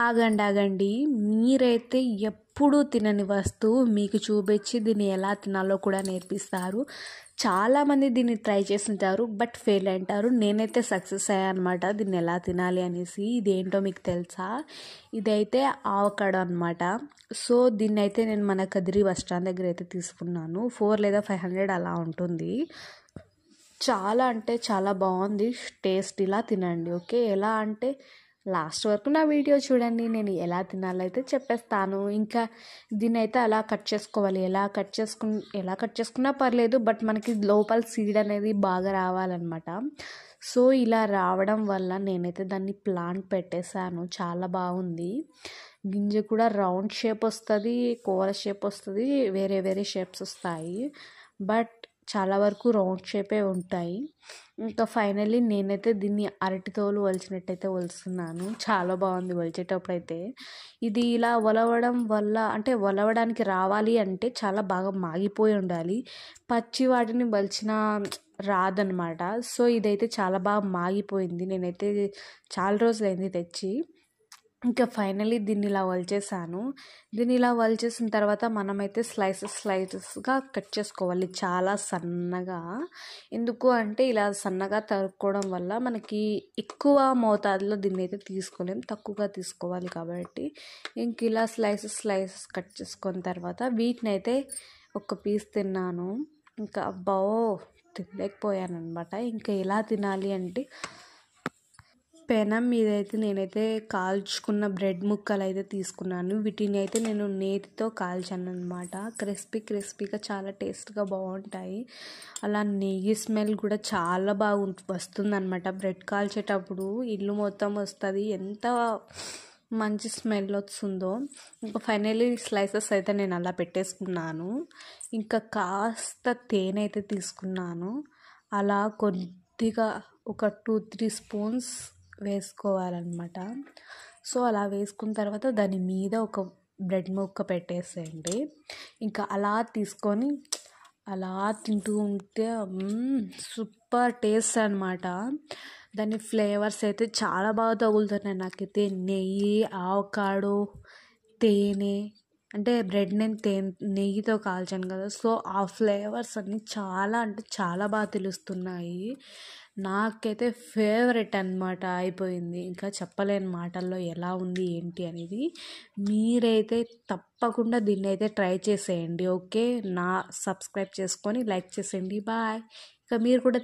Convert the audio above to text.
ఆగండి ఆగండి, మీరైతే ఎప్పుడూ తినని వస్తువు మీకు చూపించి దీన్ని ఎలా తినాలో కూడా నేర్పిస్తారు. చాలామంది దీన్ని ట్రై చేస్తుంటారు, బట్ ఫెయిల్ అంటారు. నేనైతే సక్సెస్ అయ్యాను అనమాట దీన్ని ఎలా తినాలి అనేసి. ఇదేంటో మీకు తెలుసా? ఇదైతే ఆవకాడో అనమాట. సో దీన్ని అయితే నేను మన కదిరి బస్ స్టాండ్ దగ్గర అయితే తీసుకున్నాను. 4 లేదా 500 అలా ఉంటుంది. చాలా అంటే చాలా బాగుంది టేస్ట్. ఇలా తినండి, ఓకే? ఎలా అంటే లాస్ట్ వరకు నా వీడియో చూడండి, నేను ఎలా తినాలో అయితే చెప్పేస్తాను. ఇంకా దీన్ని అయితే అలా కట్ చేసుకోవాలి. ఎలా కట్ చేసుకున్నా పర్లేదు, బట్ మనకి లోపల సీడ్ అనేది బాగా రావాలన్నమాట. సో ఇలా రావడం వల్ల నేనైతే దాన్ని ప్లాంట్ పెట్టేశాను. చాలా బాగుంది. గింజ కూడా రౌండ్ షేప్ వస్తుంది, కూర షేప్ వస్తుంది, వేరే వేరే షేప్స్ వస్తాయి, బట్ చాలా వరకు రౌండ్ షేపే ఉంటాయి. ఇంకా ఫైనల్లీ నేనైతే దీన్ని అరటి తోలు వలిచినట్టయితే వలుస్తున్నాను. చాలా బాగుంది వలిచేటప్పుడు అయితే. ఇది ఇలా వలవడం వల్ల, అంటే వలవడానికి రావాలి అంటే చాలా బాగా మాగిపోయి ఉండాలి. పచ్చి వాటిని వలిచిన రాదనమాట. సో ఇదైతే చాలా బాగా మాగిపోయింది. నేనైతే చాలా రోజులైంది తెచ్చి. ఇంకా ఫైనల్లీ దీన్ని ఇలా వలిచేసాను. దీన్ని ఇలా వలిచేసిన తర్వాత మనమైతే స్లైసెస్గా కట్ చేసుకోవాలి, చాలా సన్నగా. ఎందుకు అంటే ఇలా సన్నగా తరుక్కోవడం వల్ల మనకి ఎక్కువ మోతాదులో దీన్ని అయితే తీసుకోలేం, తక్కువగా తీసుకోవాలి కాబట్టి. ఇంక ఇలా స్లైసెస్ కట్ చేసుకున్న తర్వాత వీటిని అయితే ఒక పీస్ తిన్నాను. ఇంకా అబ్బో తినలేకపోయాను అనమాట. ఇంకా ఎలా తినాలి అంటే పెనం మీద అయితే నేనైతే కాల్చుకున్న బ్రెడ్ ముక్కలు అయితే తీసుకున్నాను. వీటిని అయితే నేను నేతితో కాల్చాను అనమాట. క్రిస్పీగా చాలా టేస్ట్గా బాగుంటాయి. అలా నెయ్యి స్మెల్ కూడా చాలా బాగా వస్తుంది అనమాట. బ్రెడ్ కాల్చేటప్పుడు ఇల్లు మొత్తం వస్తుంది, ఎంత మంచి స్మెల్ వస్తుందో. ఇంకా ఫైనల్లీ స్లైసెస్ అయితే నేను అలా పెట్టేసుకున్నాను. ఇంకా కాస్త తేనె అయితే తీసుకున్నాను. అలా కొద్దిగా ఒక 2-3 స్పూన్స్ వేసుకోవాలన్నమాట. సో అలా వేసుకున్న తర్వాత దాని మీద ఒక బ్రెడ్ ముక్క పెట్టేసేయండి. ఇంకా అలా తీసుకొని అలా తింటూ ఉంటే సూపర్ టేస్ట్ అనమాట. దాని ఫ్లేవర్స్ అయితే చాలా బాగా తగులుతున్నాయి నాకైతే. నెయ్యి, ఆవకాడో, తేనె, అంటే బ్రెడ్ నేను నెయ్యితో కాల్చాను కదా, సో ఆ ఫ్లేవర్స్ అన్నీ చాలా అంటే చాలా బాగా తెలుస్తున్నాయి. నాకైతే ఫేవరెట్ అనమాట అయిపోయింది. ఇంకా చెప్పలేని మాటల్లో ఎలా ఉంది ఏంటి అనేది. మీరైతే తప్పకుండా దీన్ని అయితే ట్రై చేసేయండి, ఓకే? సబ్స్క్రైబ్ చేసుకొని లైక్ చేసేయండి. బాయ్. ఇంకా మీరు కూడా